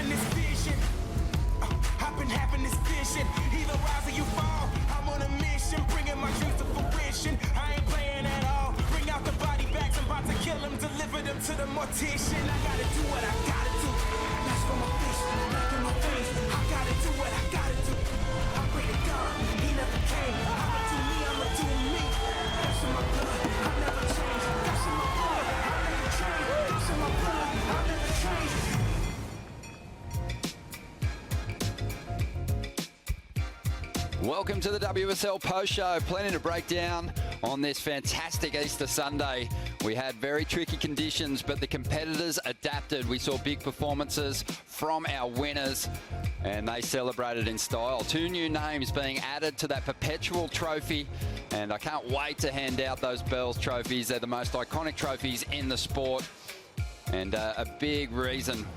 having this vision. I've been having this vision. Either rise or you fall. I'm on a mission, bringing my dreams to fruition. I ain't playing at all. Bring out the body bags, I'm about to kill them, deliver them to the mortician. I gotta do what I gotta do. That's for my fist, back in my face. I gotta do what I gotta do. I pray to God, he never came. I'ma do me, I'ma do me. That's in my blood, I'll never change. That's in my blood, I'll never change. That's in my blood, I'll never change. Welcome to the WSL Post Show. Plenty to break down on this fantastic Easter Sunday. We had very tricky conditions, but the competitors adapted. We saw big performances from our winners, and they celebrated in style. 2 new names being added to that perpetual trophy, and I can't wait to hand out those Bells trophies. They're the most iconic trophies in the sport, and a big reason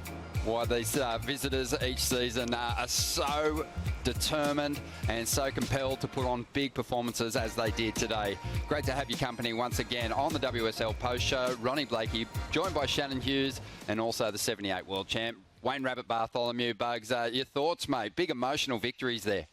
why these visitors each season are so determined and so compelled to put on big performances as they did today. Great to have your company once again on the WSL Post Show. Ronnie Blakey, joined by Shannon Hughes and also the 78 world champ, Wayne Rabbit Bartholomew. Bugs, your thoughts, mate? Big emotional victories there.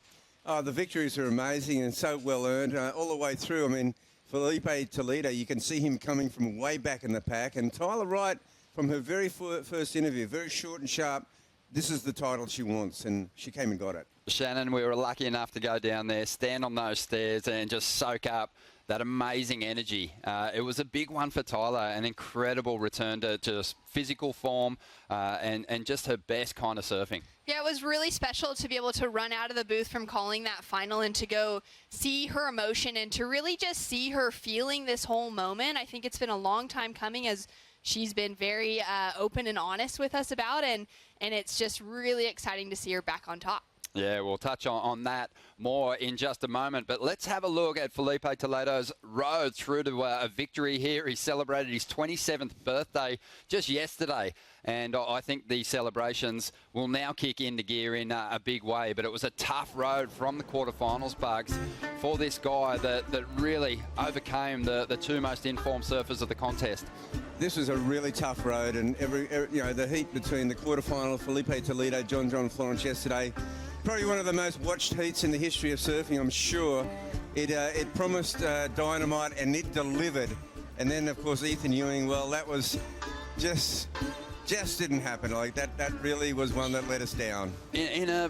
Oh, the victories are amazing and so well earned all the way through. I mean, Felipe Toledo, you can see him coming from way back in the pack, and Tyler Wright, from her very first interview, very short and sharp, this is the title she wants, and she came and got it. Shannon, we were lucky enough to go down there, stand on those stairs and just soak up that amazing energy. It was a big one for Tyler, an incredible return to just physical form and just her best kind of surfing. Yeah, it was really special to be able to run out of the booth from calling that final and to go see her emotion and to really just see her feeling this whole moment. I think it's been a long time coming, as she's been very open and honest with us about, and it's just really exciting to see her back on top. Yeah, we'll touch on that more in just a moment. But let's have a look at Felipe Toledo's road through to a victory here. He celebrated his 27th birthday just yesterday. And I think the celebrations will now kick into gear in a big way. But it was a tough road from the quarterfinals, Bugs, for this guy that really overcame the 2 most informed surfers of the contest. This was a really tough road, and the heat between the quarterfinal, Felipe Toledo, John Florence yesterday, probably one of the most watched heats in the history of surfing, I'm sure. It promised dynamite, and it delivered. And then, of course, Ethan Ewing, well, that was just didn't happen. Like that really was one that let us down. In a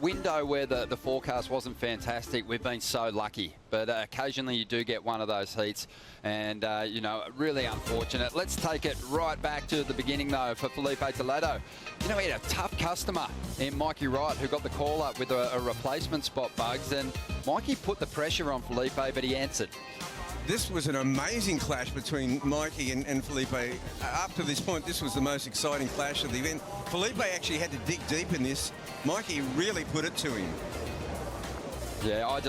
window where the forecast wasn't fantastic, we've been so lucky. But occasionally you do get one of those heats, and, really unfortunate. Let's take it right back to the beginning, though, for Felipe Toledo. He had a tough customer in Mikey Wright, who got the call up with a replacement spot, Bugs, and Mikey put the pressure on Felipe, but he answered. This was an amazing clash between Mikey and Felipe. Up to this point, this was the most exciting clash of the event. Felipe actually had to dig deep in this. Mikey really put it to him. Yeah,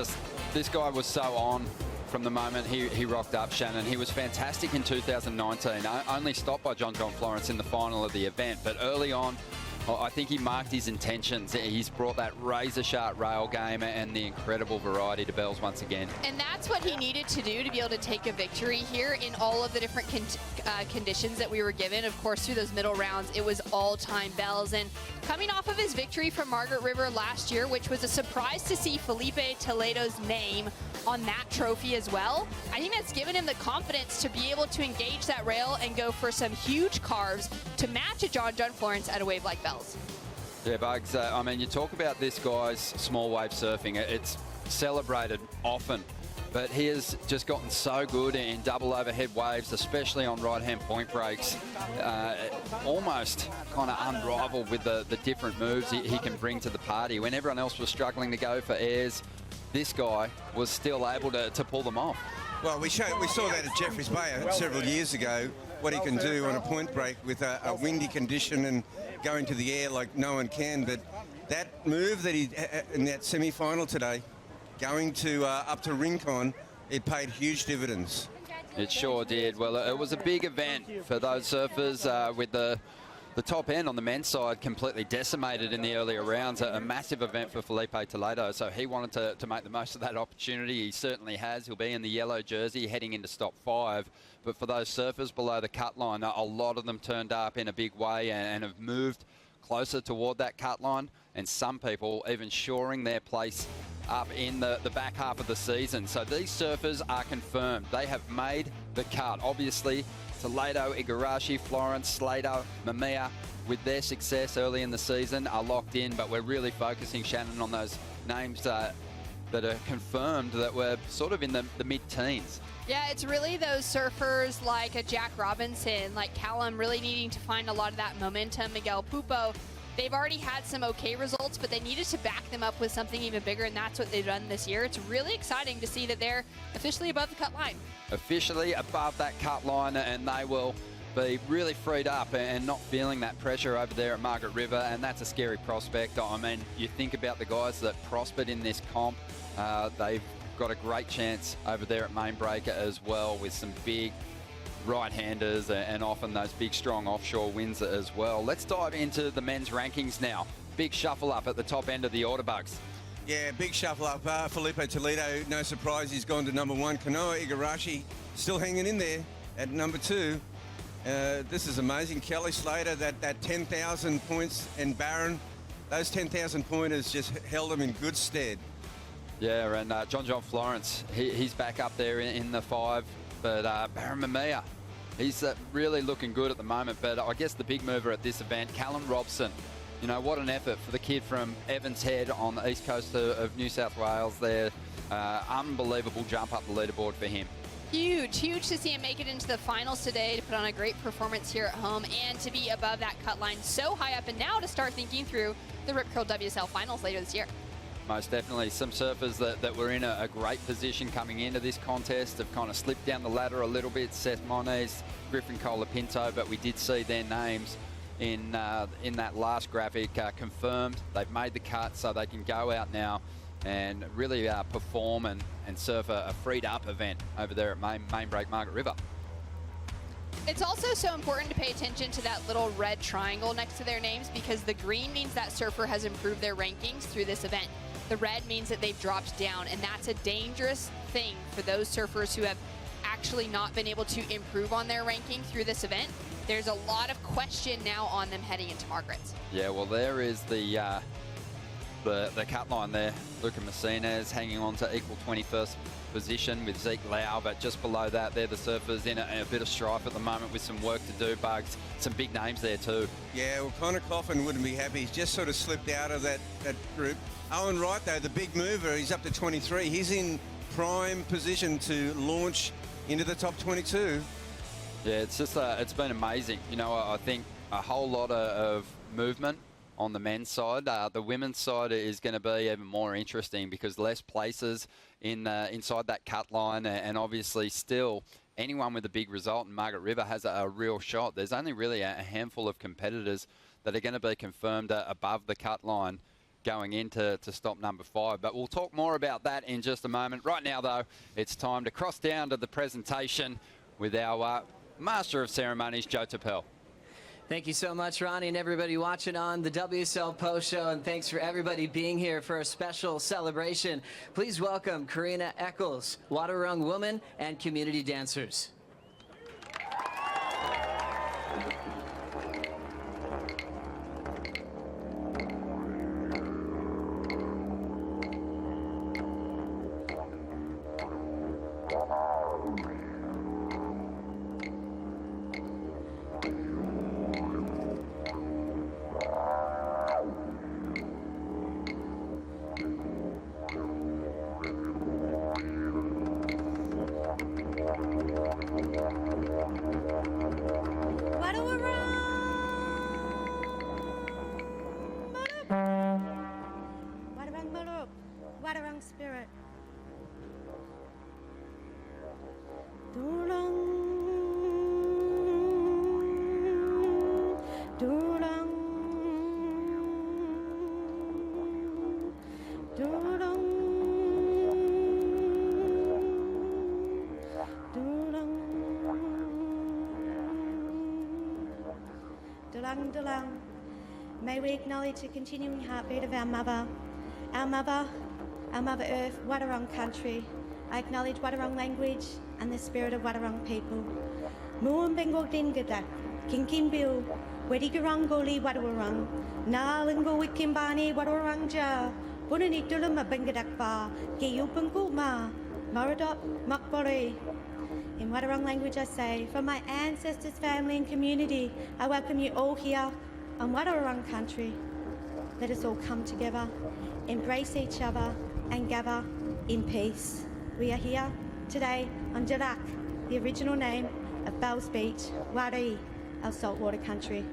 this guy was so on from the moment he rocked up, Shannon. He was fantastic in 2019, only stopped by John Florence in the final of the event. But early on, I think he marked his intentions. He's brought that razor-sharp rail game and the incredible variety to Bells once again. And that's what he needed to do to be able to take a victory here in all of the different conditions that we were given. Of course, through those middle rounds, it was all-time Bells. And coming off of his victory from Margaret River last year, which was a surprise to see Felipe Toledo's name on that trophy as well, I think that's given him the confidence to be able to engage that rail and go for some huge carves to match a John Florence at a wave like Bells. Yeah, Bugs, you talk about this guy's small wave surfing. It's celebrated often, but he has just gotten so good in double overhead waves, especially on right-hand point breaks. Almost kind of unrivaled with the different moves he can bring to the party. When everyone else was struggling to go for airs, this guy was still able to pull them off. Well, we saw that at Jeffreys Bay several years ago, what he can do on a point break with a windy condition and going to the air like no one can. But that move that he in that semi-final today, going to up to Rincon, it paid huge dividends. It sure did. Well, it was a big event for those surfers with the top end on the men's side completely decimated in the earlier rounds. A massive event for Felipe Toledo, so he wanted to make the most of that opportunity. He certainly has. He'll be in the yellow jersey heading into stop 5. But for those surfers below the cut line, a lot of them turned up in a big way and have moved closer toward that cut line, and some people even shoring their place up in the back half of the season. So these surfers are confirmed. They have made the cut. Obviously, Toledo, Igarashi, Florence, Slater, Mamiya, with their success early in the season, are locked in, but we're really focusing, Shannon, on those names that are confirmed that were sort of in the mid-teens. Yeah, it's really those surfers like a Jack Robinson, like Callum, really needing to find a lot of that momentum. Miguel Pupo, they've already had some okay results, but they needed to back them up with something even bigger, and that's what they've done this year. It's really exciting to see that they're officially above the cut line. Officially above that cut line, and they will be really freed up and not feeling that pressure over there at Margaret River, and that's a scary prospect. I mean, you think about the guys that prospered in this comp, they've got a great chance over there at Mainbreaker as well, with some big right-handers and often those big strong offshore winds as well. Let's dive into the men's rankings now. Big shuffle up at the top end of the order bugs. Yeah, big shuffle up. Felipe Toledo, no surprise, he's gone to number 1. Kanoa Igarashi still hanging in there at number 2. This is amazing. Kelly Slater, that 10,000 points, and Barron, those 10,000 pointers just held him in good stead. Yeah, and John Florence, he's back up there in the 5, but Barron Mamiya, he's really looking good at the moment. But I guess the big mover at this event, Callum Robson, you know, what an effort for the kid from Evans Head on the east coast of New South Wales there. Unbelievable jump up the leaderboard for him. Huge to see him make it into the finals today, to put on a great performance here at home, and to be above that cut line so high up, and now to start thinking through the Rip Curl WSL finals later this year. Most definitely. Some surfers that were in a great position coming into this contest have kind of slipped down the ladder a little bit. Seth Moniz, Griffin Colapinto, but we did see their names in that last graphic confirmed. They've made the cut, so they can go out now and really perform and surf a freed up event over there at Mainbreak Margaret River. It's also so important to pay attention to that little red triangle next to their names, because the green means that surfer has improved their rankings through this event. The red means that they've dropped down, and that's a dangerous thing for those surfers who have actually not been able to improve on their ranking through this event. There's a lot of question now on them heading into Margaret's. Yeah, well, there is the cut line there. Luca Marcinez hanging on to equal 21st position with Zeke Lau, but just below that, they're the surfers in a bit of strife at the moment with some work to do, Bugs. Some big names there too. Yeah, well, Connor Coffin wouldn't be happy. He's just sort of slipped out of that group. Owen Wright, though, the big mover, he's up to 23. He's in prime position to launch into the top 22. Yeah, it's just it's been amazing. You know, I think a whole lot of movement on the men's side. The women's side is going to be even more interesting, because less places inside that cut line, and obviously still anyone with a big result in Margaret River has a real shot. There's only really a handful of competitors that are going to be confirmed above the cut line going into stop number 5. But we'll talk more about that in just a moment. Right now, though, it's time to cross down to the presentation with our Master of Ceremonies, Joe Tapel. Thank you so much, Ronnie, and everybody watching on the WSL Post Show, and thanks for everybody being here for a special celebration. Please welcome Karina Eccles, Wadawurrung woman and community dancers. Wadawurrung spirit. Dulang. May we acknowledge the continuing heartbeat of our mother Earth, Wadawurrung country. I acknowledge Wadawurrung language and the spirit of Wadawurrung people. Muum bengok dingadak, kinkin bil, Wedigarangoli Wadawarang, Nalango Wikimbani Wadarangja, Bunanituluma Bengadakba, Gayupanguma, Maradop Makbore. In Wadarang language I say, from my ancestors, family and community, I welcome you all here on Wadarang country. Let us all come together, embrace each other and gather in peace. We are here today on Jarak, the original name of Bells Beach, Wari, our saltwater country.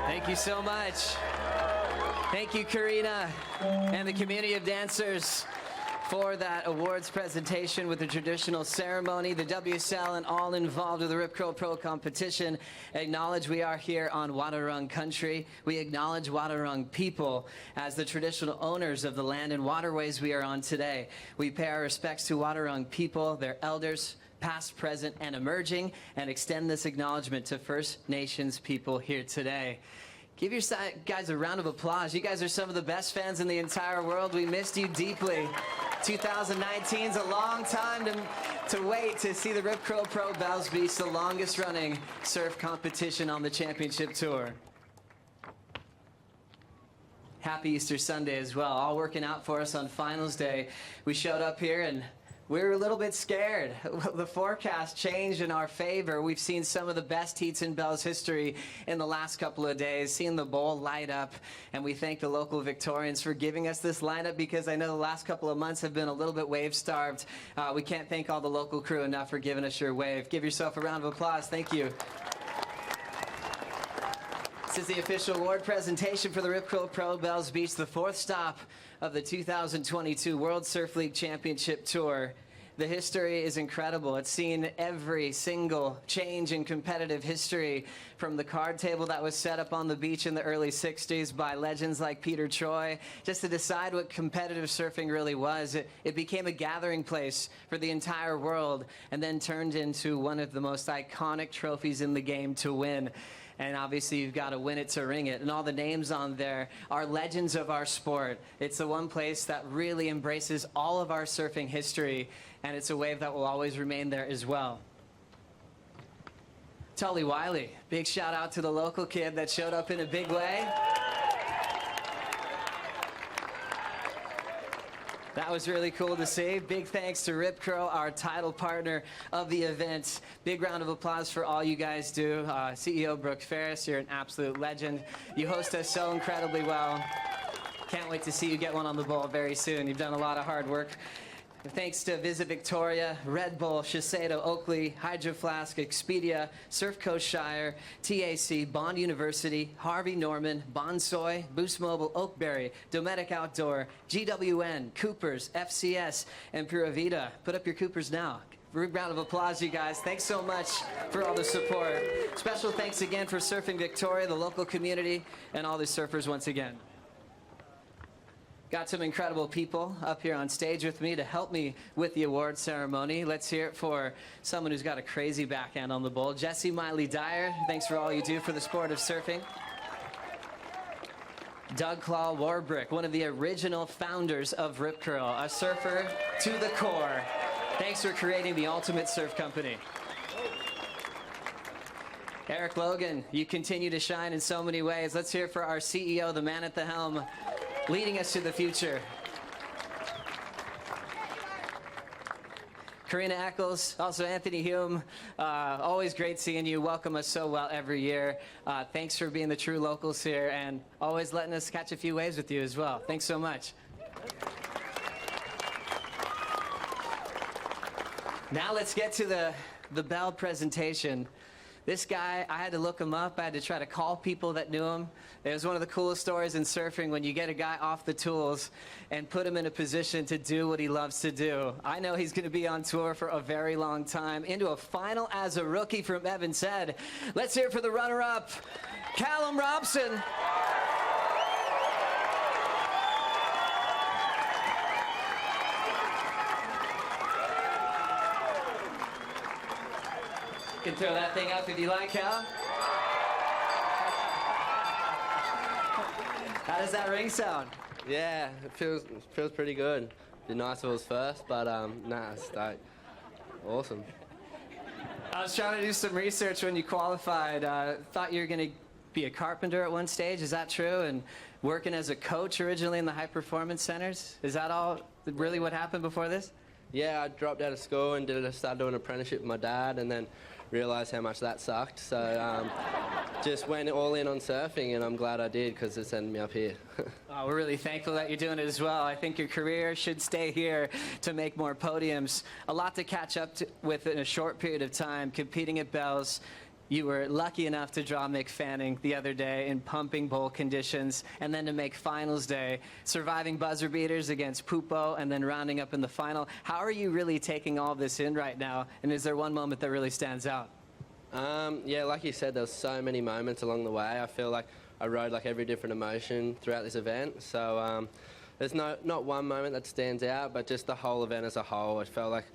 Thank you so much. Thank you, Karina, and the community of dancers for that awards presentation with the traditional ceremony, the WSL and all involved with the Rip Curl Pro competition. Acknowledge we are here on Wadawurrung country. We acknowledge Wadawurrung people as the traditional owners of the land and waterways we are on today. We pay our respects to Wadawurrung people, their elders, past, present, and emerging, and extend this acknowledgement to First Nations people here today. Give your guys a round of applause. You guys are some of the best fans in the entire world. We missed you deeply. 2019 is a long time to wait to see the Rip Curl Pro Bells Beach, the longest running surf competition on the championship tour. Happy Easter Sunday as well. All working out for us on finals day. We showed up here and we were a little bit scared. The forecast changed in our favor. We've seen some of the best heats in Bell's history in the last couple of days, seen the bowl light up, and we thank the local Victorians for giving us this lineup because I know the last couple of months have been a little bit wave-starved. We can't thank all the local crew enough for giving us your wave. Give yourself a round of applause. Thank you. This is the official award presentation for the Rip Curl Pro Bells Beach, the fourth stop of the 2022 World Surf League Championship Tour. The history is incredible. It's seen every single change in competitive history, from the card table that was set up on the beach in the early 60s by legends like Peter Troy, just to decide what competitive surfing really was. It became a gathering place for the entire world and then turned into one of the most iconic trophies in the game to win. And obviously you've got to win it to ring it. And all the names on there are legends of our sport. It's the one place that really embraces all of our surfing history, and it's a wave that will always remain there as well. Tully Wiley, big shout out to the local kid that showed up in a big way. That was really cool to see. Big thanks to Rip Curl, our title partner of the event. Big round of applause for all you guys do. CEO Brooke Ferris, you're an absolute legend. You host us so incredibly well. Can't wait to see you get one on the bowl very soon. You've done a lot of hard work. Thanks to Visit Victoria, Red Bull, Shiseido, Oakley, Hydro Flask, Expedia, Surf Coast Shire, TAC, Bond University, Harvey Norman, Bonsoy, Boost Mobile, Oakberry, Dometic Outdoor, GWN, Coopers, FCS, and Pura Vida. Put up your Coopers now. Big round of applause, you guys. Thanks so much for all the support. Special thanks again for Surfing Victoria, the local community, and all the surfers once again. Got some incredible people up here on stage with me to help me with the award ceremony. Let's hear it for someone who's got a crazy backhand on the bowl. Jessie Miley-Dyer, thanks for all you do for the sport of surfing. Doug Claw Warbrick, one of the original founders of Rip Curl, a surfer to the core. Thanks for creating the ultimate surf company. Eric Logan, you continue to shine in so many ways. Let's hear it for our CEO, the man at the helm, leading us to the future. Karina Eccles, also Anthony Hume, always great seeing you. Welcome us so well every year. Thanks for being the true locals here and always letting us catch a few waves with you as well. Thanks so much. Now let's get to the Bell presentation. This guy, I had to look him up. I had to try to call people that knew him. It was one of the coolest stories in surfing when you get a guy off the tools and put him in a position to do what he loves to do. I know he's going to be on tour for a very long time. Into a final as a rookie from Evans Head. Let's hear it for the runner-up, Callum Robson. You can throw that thing up if you like, Cal. How does that ring sound? Yeah, it feels pretty good. It'd be nice if it was first, but nah, it's like awesome. I was trying to do some research when you qualified. Thought you were going to be a carpenter at one stage. Is that true? And working as a coach originally in the high performance centers. Is that all really what happened before this? Yeah, I dropped out of school and started doing an apprenticeship with my dad, and then realised how much that sucked. So just went all in on surfing, and I'm glad I did because it's ended me up here. We're really thankful that you're doing it as well. I think your career should stay here to make more podiums. A lot to catch up with in a short period of time, competing at Bells. You were lucky enough to draw Mick Fanning the other day in pumping bowl conditions, and then to make finals day, surviving buzzer beaters against Pupo, and then rounding up in the final. How are you really taking all this in right now, and is there one moment that really stands out? Yeah, like you said, there's so many moments along the way. I feel like I rode like every different emotion throughout this event. So there's not one moment that stands out, but just the whole event as a whole. It felt like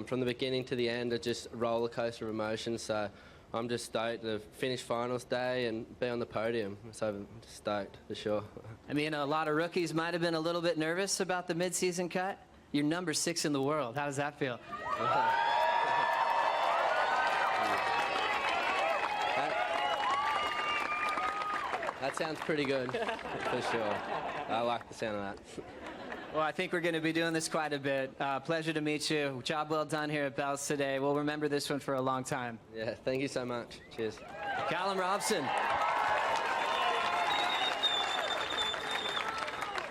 from the beginning to the end, it's just a roller coaster of emotions. So I'm just stoked to finish finals day and be on the podium. So I'm just stoked, for sure. I mean, a lot of rookies might have been a little bit nervous about the mid-season cut. You're number 6 in the world. How does that feel? That sounds pretty good, for sure. I like the sound of that. Well, I think we're going to be doing this quite a bit. Pleasure to meet you. Job well done here at Bells today. We'll remember this one for a long time. Yeah, thank you so much. Cheers. Callum Robson.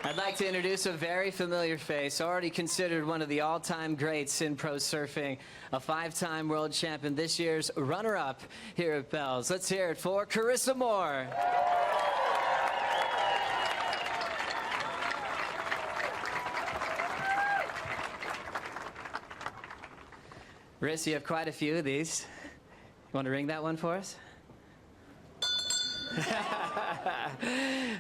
I'd like to introduce a very familiar face, already considered one of the all-time greats in pro surfing, a 5-time world champion, this year's runner-up here at Bells. Let's hear it for Carissa Moore. Riss, you have quite a few of these. You want to ring that one for us?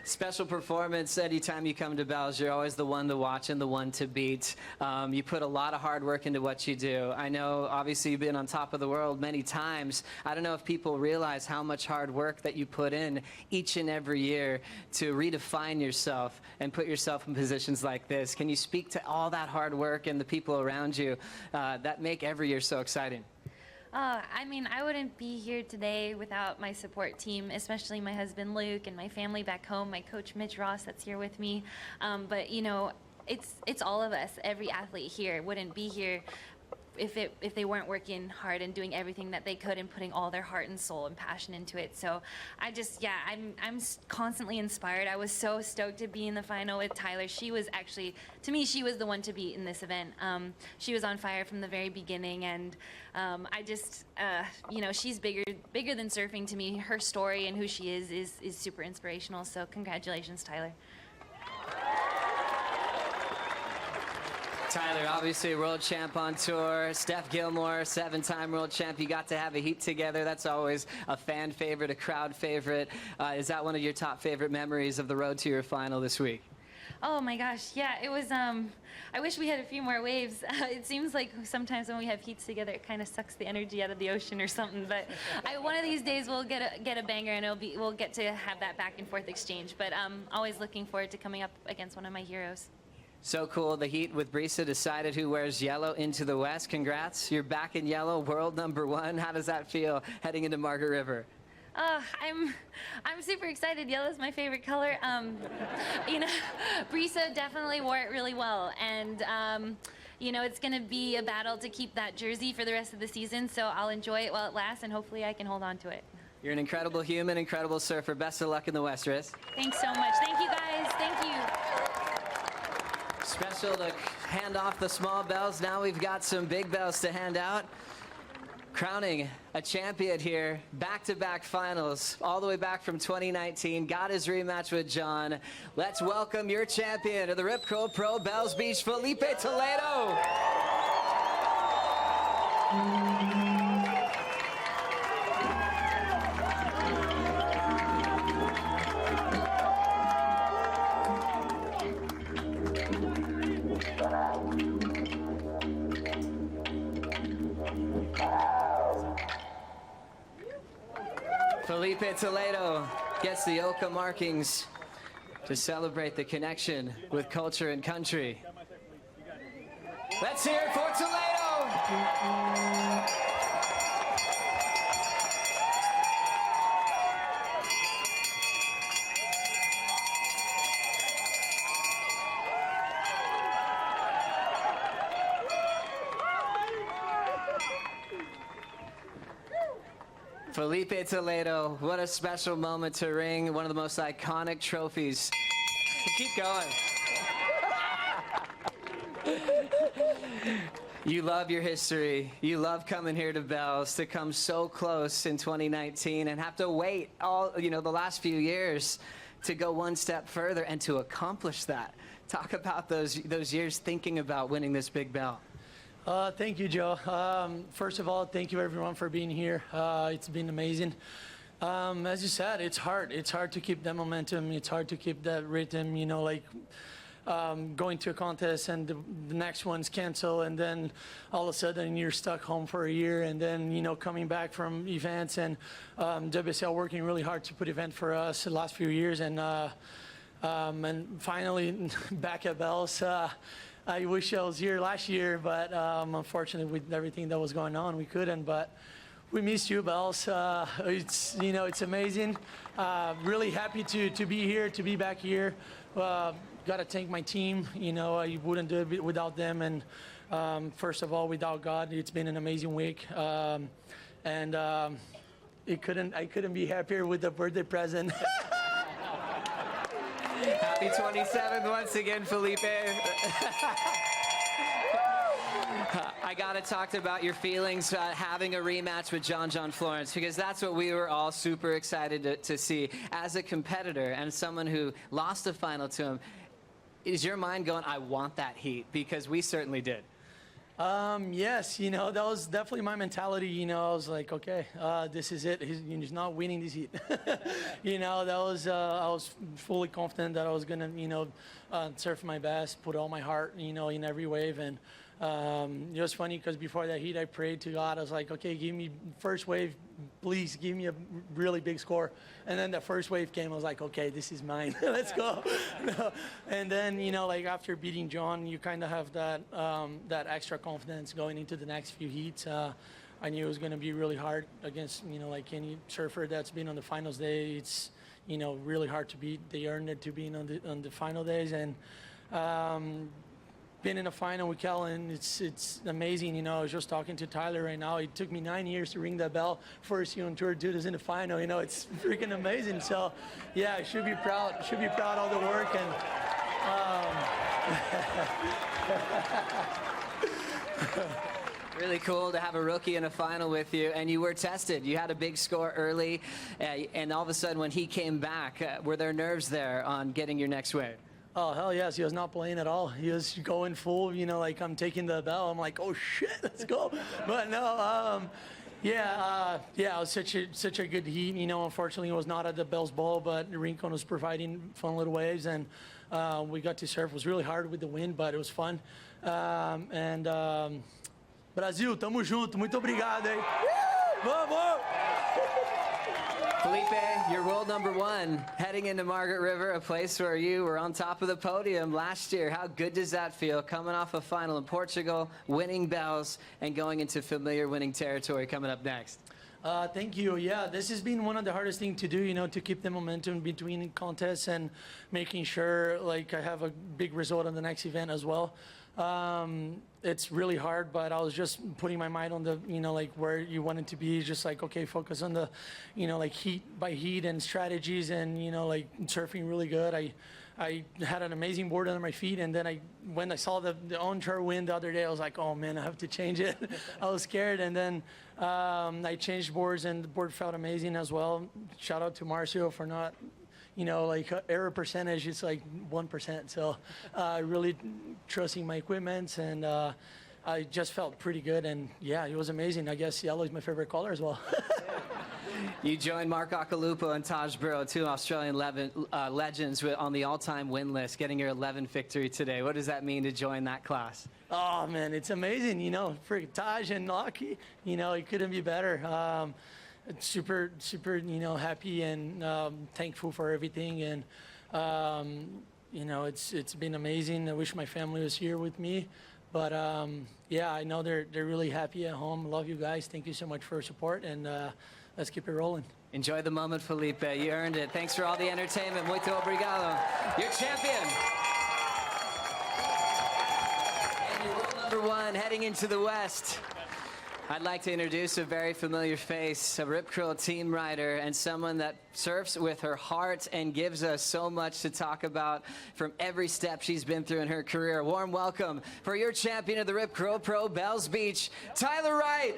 Special performance anytime you come to Bells. You're always the one to watch and the one to beat. You put a lot of hard work into what you do. I know obviously you've been on top of the world many times. I don't know if people realize how much hard work that you put in each and every year to redefine yourself and put yourself in positions like this. Can you speak to all that hard work and the people around you that make every year so exciting? I mean, I wouldn't be here today without my support team, especially my husband Luke and my family back home, my coach Mitch Ross that's here with me. But you know, it's all of us. Every athlete here wouldn't be here if they weren't working hard and doing everything that they could and putting all their heart and soul and passion into it. So I just, yeah, I'm constantly inspired. I was so stoked to be in the final with Tyler. She was actually, to me, she was the one to beat in this event. She was on fire from the very beginning, and I just, you know, she's bigger than surfing to me. Her story and who she is super inspirational. So congratulations, Tyler. Tyler, obviously a world champ on tour. Steph Gilmore, 7-time world champ. You got to have a heat together. That's always a fan favorite, a crowd favorite. Is that one of your top favorite memories of the road to your final this week? Oh my gosh, yeah, it was, I wish we had a few more waves. It seems like sometimes when we have heats together, it kind of sucks the energy out of the ocean or something, but one of these days we'll get a banger, and we'll get to have that back and forth exchange, but I'm always looking forward to coming up against one of my heroes. So cool. The heat with Brisa decided who wears yellow into the West. Congrats. You're back in yellow, world #1. How does that feel heading into Margaret River? I'm super excited. Yellow is my favorite color. You know, Brisa definitely wore it really well, and you know, it's going to be a battle to keep that jersey for the rest of the season, so I'll enjoy it while it lasts, and hopefully I can hold on to it. You're an incredible human, incredible surfer. Best of luck in the West, Riz. Thanks so much. Thank you, guys. Thank you. Special to hand off the small bells. Now we've got some big bells to hand out. Crowning a champion here, back-to-back finals, all the way back from 2019. Got his rematch with John. Let's welcome your champion of the Rip Curl Pro Bells Beach, Felipe Toledo. Felipe Toledo gets the Oka markings to celebrate the connection with culture and country. Let's hear it for Toledo! Felipe Toledo, what a special moment to ring one of the most iconic trophies. Keep going. You love your history. You love coming here to Bells, to come so close in 2019 and have to wait all, you know, the last few years to go one step further and to accomplish that. Talk about those years thinking about winning this big bell. Thank you, Joe. First of all, thank you everyone for being here. It's been amazing. As you said, it's hard. It's hard to keep that momentum. It's hard to keep that rhythm, you know, like going to a contest and the next one's canceled, and then all of a sudden you're stuck home for a year, and then, you know, coming back from events, and WSL working really hard to put event for us the last few years, and finally back at Bells. I wish I was here last year, but unfortunately with everything that was going on, we couldn't. But we missed you, Bells. It's, you know, it's amazing. Really happy to be here, to be back here. Got to thank my team. You know, I wouldn't do it without them. And first of all, without God, it's been an amazing week. And I couldn't be happier with the birthday present. Happy 27th once again, Felipe. I gotta talk about your feelings having a rematch with John Florence, because that's what we were all super excited to see. As a competitor and someone who lost a final to him, is your mind going, I want that heat? Because we certainly did. Yes, you know, that was definitely my mentality. You know, I was like, okay, this is it. He's not winning this heat. You know, that was, I was fully confident that I was going to, you know, surf my best, put all my heart, you know, in every wave. And it was funny because before that heat, I prayed to God. I was like, okay, give me first wave, please give me a really big score. And then the first wave came. I was like, okay, this is mine. Let's go. And then, you know, like after beating John, you kind of have that that extra confidence going into the next few heats. I knew it was going to be really hard against, you know, like any surfer that's been on the finals day. It's, you know, really hard to beat. They earned it to be on the final days. And been in a final with Cal, and it's amazing. You know, I was just talking to Tyler right now. It took me 9 years to ring that bell. First on tour, dude is in the final. You know, it's freaking amazing. So, yeah, I should be proud. Should be proud of all the work. And Really cool to have a rookie in a final with you, and you were tested. You had a big score early, and all of a sudden when he came back, were there nerves there on getting your next wave? Oh, hell yes. He was not playing at all. He was going full, you know, like I'm taking the bell. I'm like, oh, shit, let's go. But no, yeah, it was such a good heat. You know, unfortunately, it was not at the Bell's Ball, but the Rincon was providing fun little waves, and we got to surf. It was really hard with the wind, but it was fun. Brasil, tamo junto. Muito obrigado, hein? Vamos! Felipe, you're world #1 heading into Margaret River, a place where you were on top of the podium last year. How good does that feel, coming off a final in Portugal, winning bells, and going into familiar winning territory coming up next? Thank you. Yeah, this has been one of the hardest things to do, you know, to keep the momentum between contests and making sure, like, I have a big result on the next event as well. It's really hard, but I was just putting my mind on the, you know, like where you want it to be, just like, okay, focus on the, you know, like heat by heat and strategies, and, you know, like surfing really good. I had an amazing board under my feet, and then when I saw the onshore wind the other day, I was like, oh man, I have to change it. I was scared, and then I changed boards, and the board felt amazing as well. Shout out to Marcio for not, you know, like error percentage is like 1%. So really trusting my equipment, and I just felt pretty good. And yeah, it was amazing. I guess yellow is my favorite color as well. You joined Mark Akalupo and Taj Burrow, two Australian legends on the all-time win list, getting your 11th victory today. What does that mean to join that class? Oh man, it's amazing. You know, for Taj and Lockie, you know, it couldn't be better. Super, you know, happy and thankful for everything, and you know, it's been amazing. I wish my family was here with me, but yeah, I know they're really happy at home. Love you guys. Thank you so much for your support, and let's keep it rolling. Enjoy the moment, Felipe. You earned it. Thanks for all the entertainment. Muito obrigado. You're champion. And you're world #1 heading into the West. I'd like to introduce a very familiar face, a Rip Curl team rider, and someone that surfs with her heart and gives us so much to talk about from every step she's been through in her career. Warm welcome for your champion of the Rip Curl Pro Bells Beach, Tyler Wright.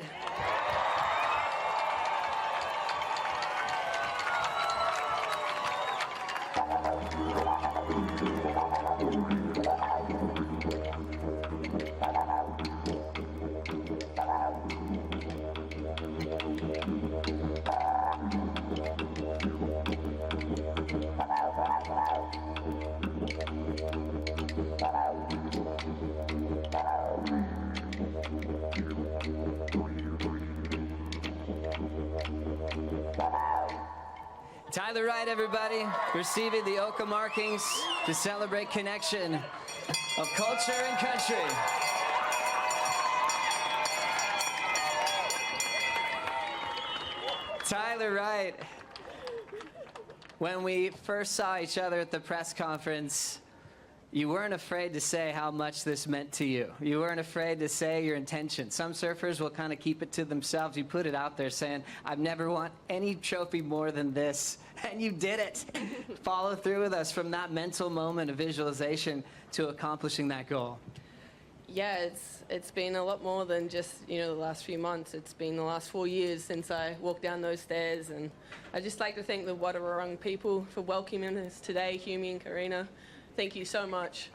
Tyler Wright, everybody, receiving the Oka markings to celebrate connection of culture and country. Tyler Wright, when we first saw each other at the press conference, you weren't afraid to say how much this meant to you. You weren't afraid to say your intention. Some surfers will kind of keep it to themselves. You put it out there saying, I've never won any trophy more than this. And you did it. Follow through with us from that mental moment of visualization to accomplishing that goal. Yeah, it's been a lot more than just, you know, the last few months. It's been the last 4 years since I walked down those stairs. And I'd just like to thank the Wadawurrung people for welcoming us today, Humi and Karina. Thank you so much.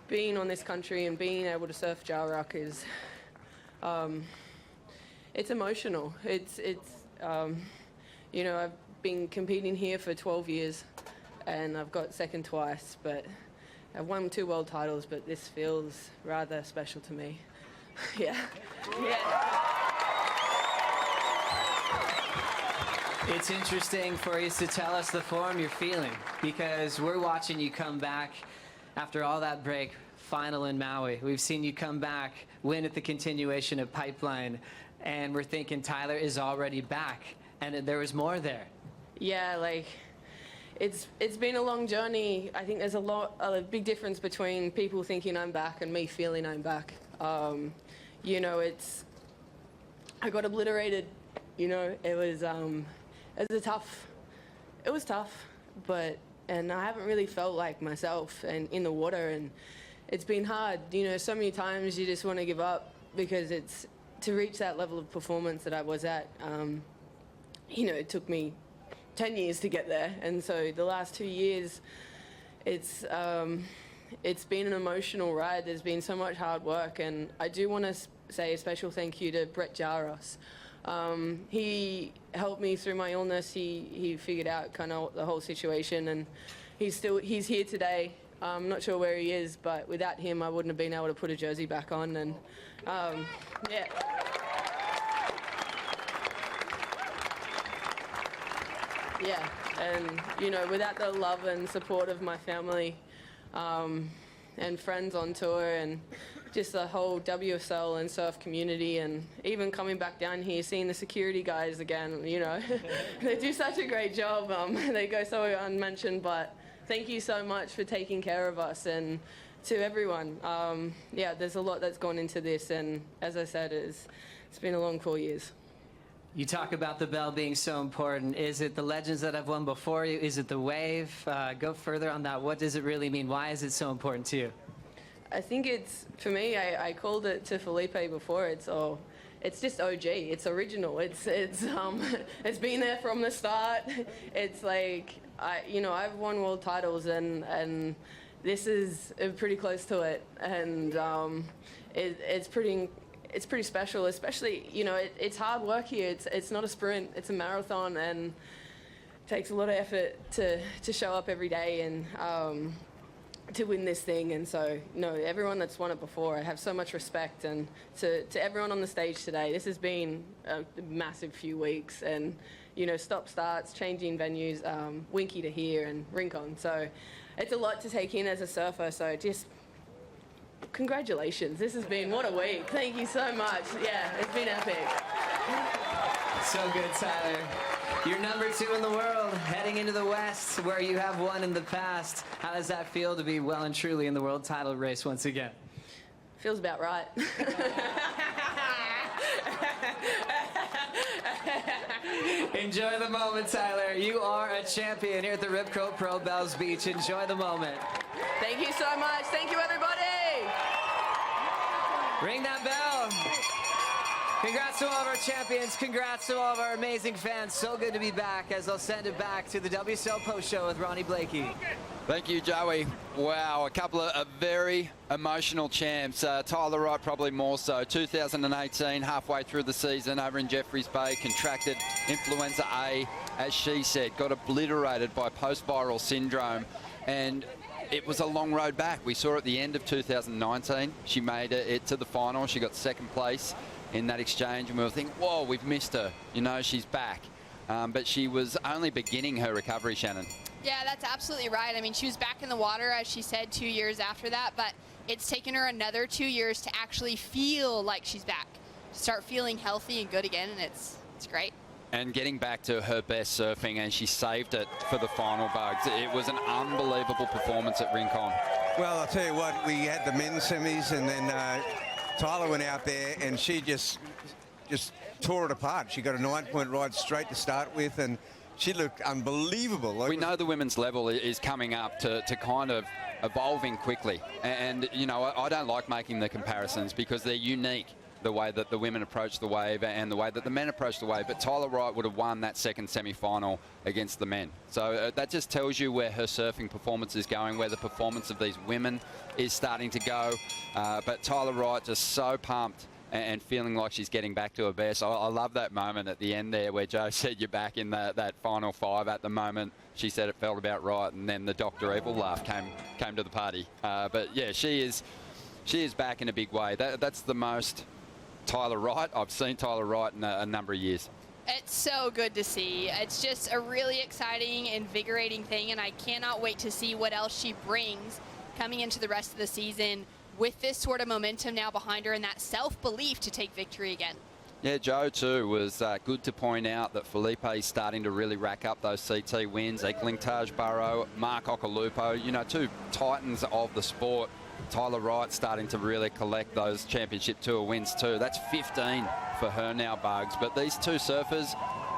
Being on this country and being able to surf Jarros is, it's emotional. It's you know, I've been competing here for 12 years, and I've got second twice, but I've won 2 world titles, but this feels rather special to me. Yeah. It's interesting for you to tell us the form you're feeling, because we're watching you come back after all that break, final in Maui. We've seen you come back, win at the continuation of Pipeline, and we're thinking Tyler is already back, and there was more there. Yeah, like, it's been a long journey. I think there's a big difference between people thinking I'm back and me feeling I'm back. You know, I got obliterated. You know, it was tough, and I haven't really felt like myself and in the water, and it's been hard. You know, so many times you just want to give up because it's to reach that level of performance that I was at. You know, it took me 10 years to get there, and so the last 2 years, it's been an emotional ride. There's been so much hard work, and I do want to say a special thank you to Brett Jarros. He helped me through my illness. He figured out kind of the whole situation, and he's here today. I'm not sure where he is, but without him, I wouldn't have been able to put a jersey back on, and yeah. Yeah, and you know, without the love and support of my family and friends on tour, and just the whole WSL and surf community, and even coming back down here, seeing the security guys again, you know, they do such a great job. They go so unmentioned, but thank you so much for taking care of us, and to everyone. Yeah, there's a lot that's gone into this, and as I said, it's been a long 4 years. You talk about the bell being so important. Is it the legends that have won before you? Is it the wave? Go further on that. What does it really mean? Why is it so important to you? I think it's, for me, I called it to Filipe before. It's just OG. It's original. It's been there from the start. It's like, I've won world titles, and this is pretty close to it, and it's pretty special, especially, you know, it's hard work here. It's not a sprint, it's a marathon, and it takes a lot of effort to show up every day and to win this thing. And so, you know, everyone that's won it before, I have so much respect. And to everyone on the stage today, this has been a massive few weeks, and, you know, stop starts, changing venues, Winky to here and Rincon. So it's a lot to take in as a surfer, so just congratulations. This has been, what a week. Thank you so much. Yeah, it's been epic. So good, Tyler. You're number 2 in the world, heading into the West, where you have won in the past. How does that feel to be well and truly in the world title race once again? Feels about right. Enjoy the moment, Tyler. You are a champion here at the Rip Curl Pro Bells Beach. Enjoy the moment. Thank you so much. Thank you, everybody. Ring that bell. Congrats to all of our champions. Congrats to all of our amazing fans. So good to be back, as I'll send it back to the WSL Post Show with Ronnie Blakey. Thank you, Joey. Wow, a couple of very emotional champs. Tyler Wright probably more so. 2018, halfway through the season over in Jeffreys Bay, contracted influenza A, as she said, got obliterated by post-viral syndrome. And it was a long road back. We saw at the end of 2019, she made it to the final. She got second place in that exchange, and we were thinking, whoa, we've missed her. You know, she's back. But she was only beginning her recovery, Shannon. Yeah, that's absolutely right. I mean, she was back in the water, as she said, 2 years after that, but it's taken her another 2 years to actually feel like she's back, to start feeling healthy and good again, and it's great. And getting back to her best surfing, and she saved it for the final, Bugs. It was an unbelievable performance at Rincon. Well, I'll tell you what, we had the men's semis, and then Tyler went out there, and she just tore it apart. She got a 9-point ride straight to start with, and she looked unbelievable. We know the women's level is coming up to kind of evolving quickly. And, you know, I don't like making the comparisons because they're unique, the way that the women approach the wave and the way that the men approach the wave. But Tyler Wright would have won that second semi-final against the men. So that just tells you where her surfing performance is going, where the performance of these women is starting to go. But Tyler Wright just so pumped and feeling like she's getting back to her best. I love that moment at the end there where Joe said you're back in that final 5 at the moment. She said it felt about right, and then the Dr. Evil laugh came to the party. But yeah, she is back in a big way. That's the most Tyler Wright I've seen Tyler Wright in a number of years. It's so good to see. It's just a really exciting, invigorating thing, and I cannot wait to see what else she brings coming into the rest of the season with this sort of momentum now behind her and that self-belief to take victory again. Yeah, Joe too was good to point out that Felipe is starting to really rack up those CT wins. Equaling Taj Burrow, Mark Occhilupo, you know, two titans of the sport. Tyler Wright starting to really collect those championship tour wins too. That's 15 for her now, Bugs. But these two surfers,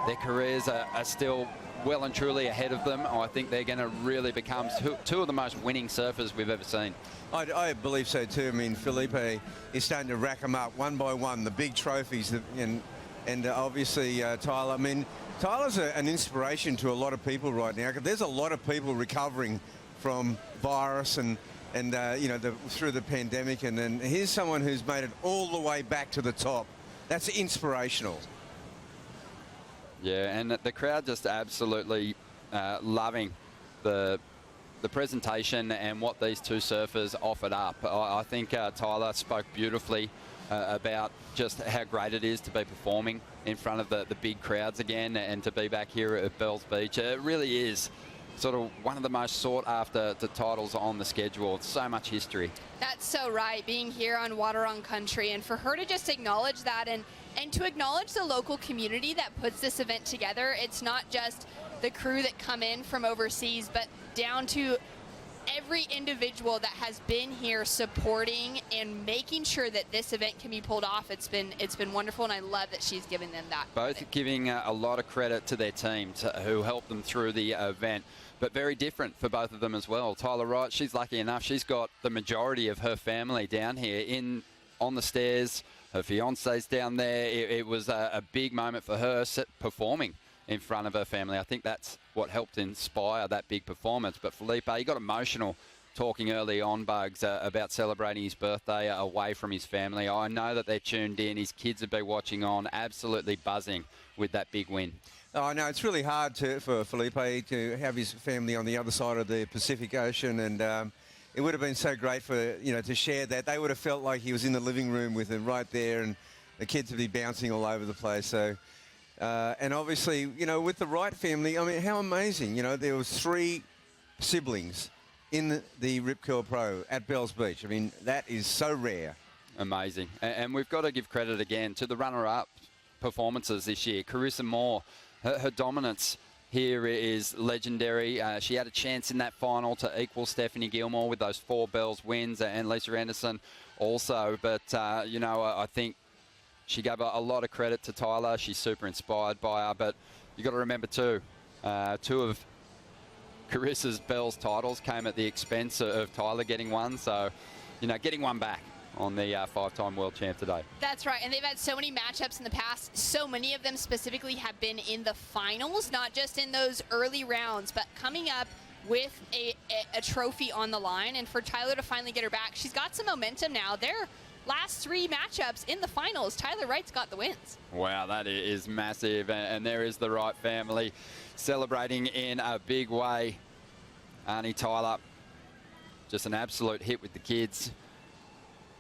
their careers are still well and truly ahead of them. I think they're going to really become two of the most winning surfers we've ever seen. I believe so too. I mean, Felipe is starting to rack them up one by one, the big trophies, and obviously Tyler. I mean, Tyler's an inspiration to a lot of people right now. There's a lot of people recovering from virus and you know, through the pandemic, and then here's someone who's made it all the way back to the top. That's inspirational. Yeah, and the crowd just absolutely loving the presentation and what these two surfers offered up. I think Tyler spoke beautifully about just how great it is to be performing in front of the big crowds again and to be back here at Bells Beach. It really is sort of one of the most sought after titles on the schedule. It's so much history. That's so right, being here on Waterong country, and for her to just acknowledge that and to acknowledge the local community that puts this event together. It's not just the crew that come in from overseas, but down to every individual that has been here supporting and making sure that this event can be pulled off. It's been wonderful, and I love that she's giving them that. Both giving a lot of credit to their team who helped them through the event, but very different for both of them as well. Tyler Wright, she's lucky enough, she's got the majority of her family down here on the stairs. Her fiance's down there. It was a big moment for her performing in front of her family. I think that's what helped inspire that big performance. But Felipe, he got emotional talking early on, Bugs, about celebrating his birthday away from his family. I know that they're tuned in. His kids have been watching on, absolutely buzzing with that big win. Oh, no, it's really hard for Felipe to have his family on the other side of the Pacific Ocean, and it would have been so great for, you know, to share that. They would have felt like he was in the living room with them right there, and the kids would be bouncing all over the place. So, and obviously, you know, with the Wright family, I mean, how amazing. You know, there was 3 siblings in the Rip Curl Pro at Bells Beach. I mean, that is so rare. Amazing. And we've got to give credit again to the runner-up performances this year. Carissa Moore, her dominance here is legendary. She had a chance in that final to equal Stephanie Gilmore with those 4 Bells wins, and Lisa Anderson also. But, you know, I think she gave a lot of credit to Tyler. She's super inspired by her. But you got to remember, too, 2 of Carissa's Bells titles came at the expense of Tyler getting one. So, you know, getting one back on the 5-time world champ today. That's right, and they've had so many matchups in the past. So many of them specifically have been in the finals, not just in those early rounds, but coming up with a trophy on the line. And for Tyler to finally get her back, she's got some momentum now. Their last 3 matchups in the finals, Tyler Wright's got the wins. Wow, that is massive. And there is the Wright family celebrating in a big way. Arnie Tyler, just an absolute hit with the kids.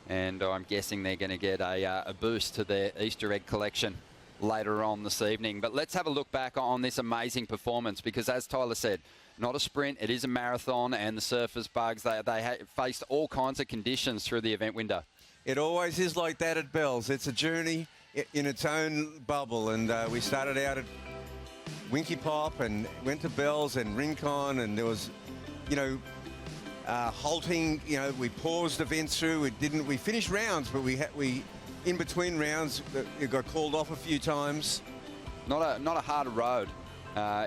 And I'm guessing they're going to get a boost to their Easter egg collection later on this evening. But let's have a look back on this amazing performance, because as Tyler said, not a sprint, it is a marathon, and the surfers, Bugs, they faced all kinds of conditions through the event window. It always is like that at Bells. It's a journey in its own bubble, and we started out at Winky Pop and went to Bells and Rincon, and there was, you know, halting, you know, we paused events through. We finished rounds, but we in between rounds, it got called off a few times. Not a harder road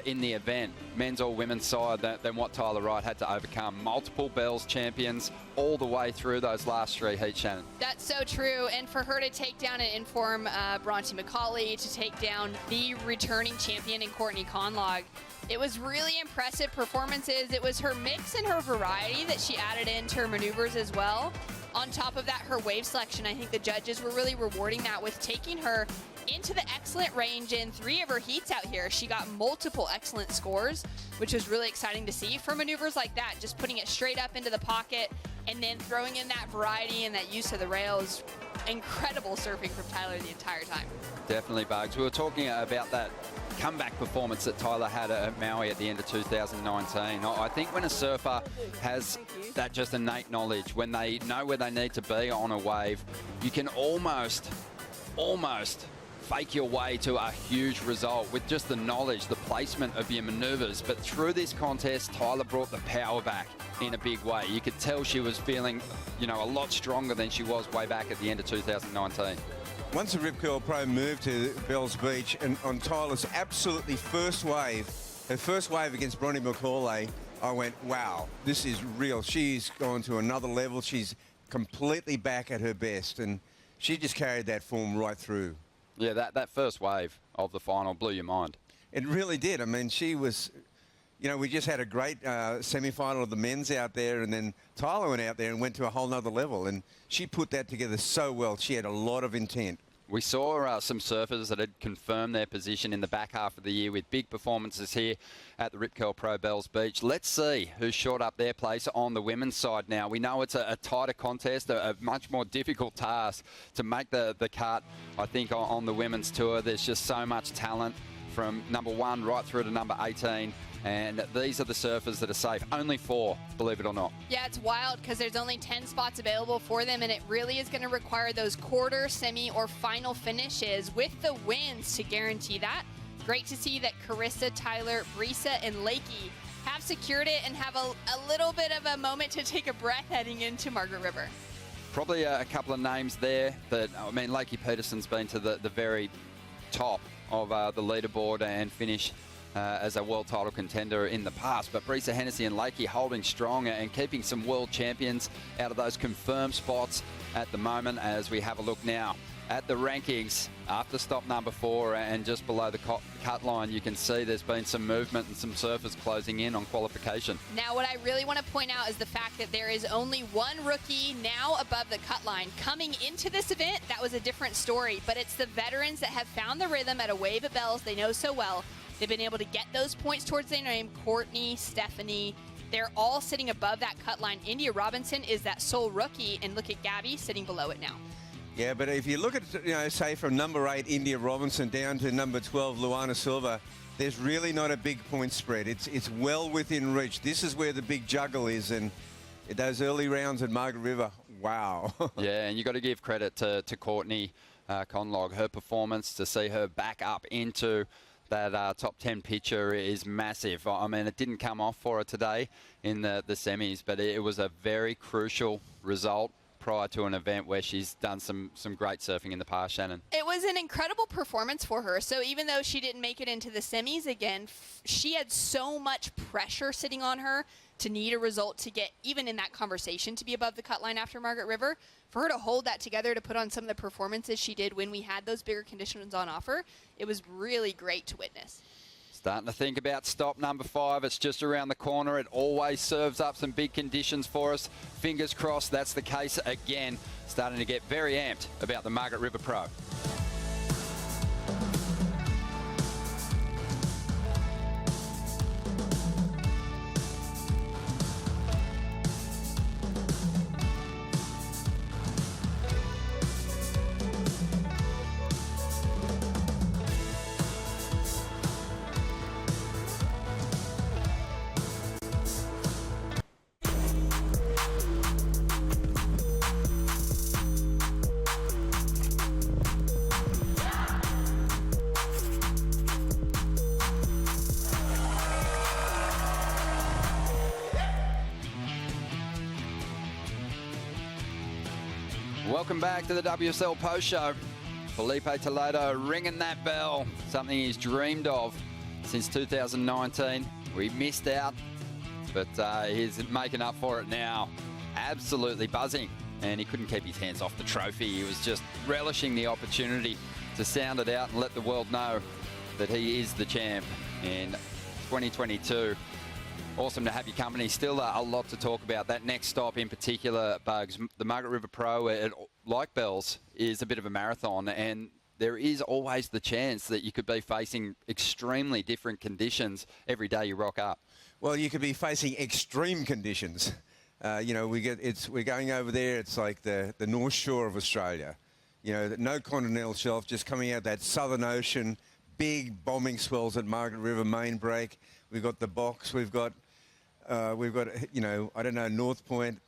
in the event, men's or women's side, than what Tyler Wright had to overcome. Multiple Bells champions all the way through those last 3 heats, Shannon. That's so true, and for her to take down and inform Bronte McCauley, to take down the returning champion in Courtney Conlog, it was really impressive performances. It was her mix and her variety that she added into her maneuvers as well. On top of that, her wave selection, I think the judges were really rewarding that with taking her into the excellent range in 3 of her heats out here. She got multiple excellent scores, which was really exciting to see for maneuvers like that, just putting it straight up into the pocket and then throwing in that variety and that use of the rails. Incredible surfing from Tyler the entire time. Definitely, Bugs. We were talking about that comeback performance that Tyler had at Maui at the end of 2019. I think when a surfer has that just innate knowledge, when they know where they need to be on a wave, you can almost fake your way to a huge result with just the knowledge, the placement of your maneuvers. But through this contest, Tyler brought the power back in a big way. You could tell she was feeling, you know, a lot stronger than she was way back at the end of 2019. Once the Rip Curl Pro moved to Bells Beach and on Tyler's absolutely first wave, her first wave against Bronnie McCauley, I went, wow, this is real. She's gone to another level. She's completely back at her best, and she just carried that form right through. Yeah, that first wave of the final blew your mind. It really did. I mean, she was, you know, we just had a great semi-final of the men's out there, and then Tyler went out there and went to a whole nother level, and she put that together so well. She had a lot of intent. We saw some surfers that had confirmed their position in the back half of the year with big performances here at the Rip Curl Pro Bells Beach. Let's see who's short up their place on the women's side now. We know it's a tighter contest, a much more difficult task to make the cut, I think, on the women's tour. There's just so much talent from number 1 right through to number 18. And these are the surfers that are safe. Only 4, believe it or not. Yeah, it's wild because there's only 10 spots available for them, and it really is going to require those quarter, semi, or final finishes with the wins to guarantee that. Great to see that Carissa, Tyler, Brisa, and Lakey have secured it and have a little bit of a moment to take a breath heading into Margaret River. Probably a couple of names there that, I mean, Lakey Peterson's been to the very top of the leaderboard and finished as a world title contender in the past. But Brisa, Hennessy and Lakey holding strong and keeping some world champions out of those confirmed spots at the moment as we have a look now at the rankings after stop number 4 and just below the cut line. You can see there's been some movement and some surfers closing in on qualification. Now, what I really want to point out is the fact that there is only one rookie now above the cut line. Coming into this event, that was a different story, but it's the veterans that have found the rhythm at a wave at Bells they know so well. They've been able to get those points towards their name. Courtney, Stephanie, they're all sitting above that cut line. India Robinson is that sole rookie, and look at Gabby sitting below it now. Yeah, but if you look at, you know, say from number 8, India Robinson, down to number 12, Luana Silva, there's really not a big point spread. It's well within reach. This is where the big juggle is, and those early rounds at Margaret River, wow. Yeah, and you've got to give credit to Courtney Conlog. Her performance, to see her back up into that top 10 picture is massive. I mean, it didn't come off for her today in the semis, but it was a very crucial result prior to an event where she's done some great surfing in the past, Shannon. It was an incredible performance for her. So even though she didn't make it into the semis again, she had so much pressure sitting on her to need a result to get even in that conversation to be above the cut line after Margaret River. For her to hold that together, to put on some of the performances she did when we had those bigger conditions on offer, it was really great to witness. Starting to think about stop number 5. It's just around the corner. It always serves up some big conditions for us. Fingers crossed that's the case again. Starting to get very amped about the Margaret River Pro. Welcome back to the WSL Post Show. Felipe Toledo ringing that bell, something he's dreamed of since 2019. We missed out, but he's making up for it now. Absolutely buzzing, and he couldn't keep his hands off the trophy. He was just relishing the opportunity to sound it out and let the world know that he is the champ in 2022. Awesome to have your company. Still a lot to talk about. That next stop in particular, Bugs, the Margaret River Pro, like Bells, is a bit of a marathon, and there is always the chance that you could be facing extremely different conditions every day you rock up. Well, you could be facing extreme conditions. You know, we're going over there. It's like the North Shore of Australia. You know, no continental shelf, just coming out that Southern Ocean, big bombing swells at Margaret River main break. We've got the box. We've got you know, I don't know, North Point.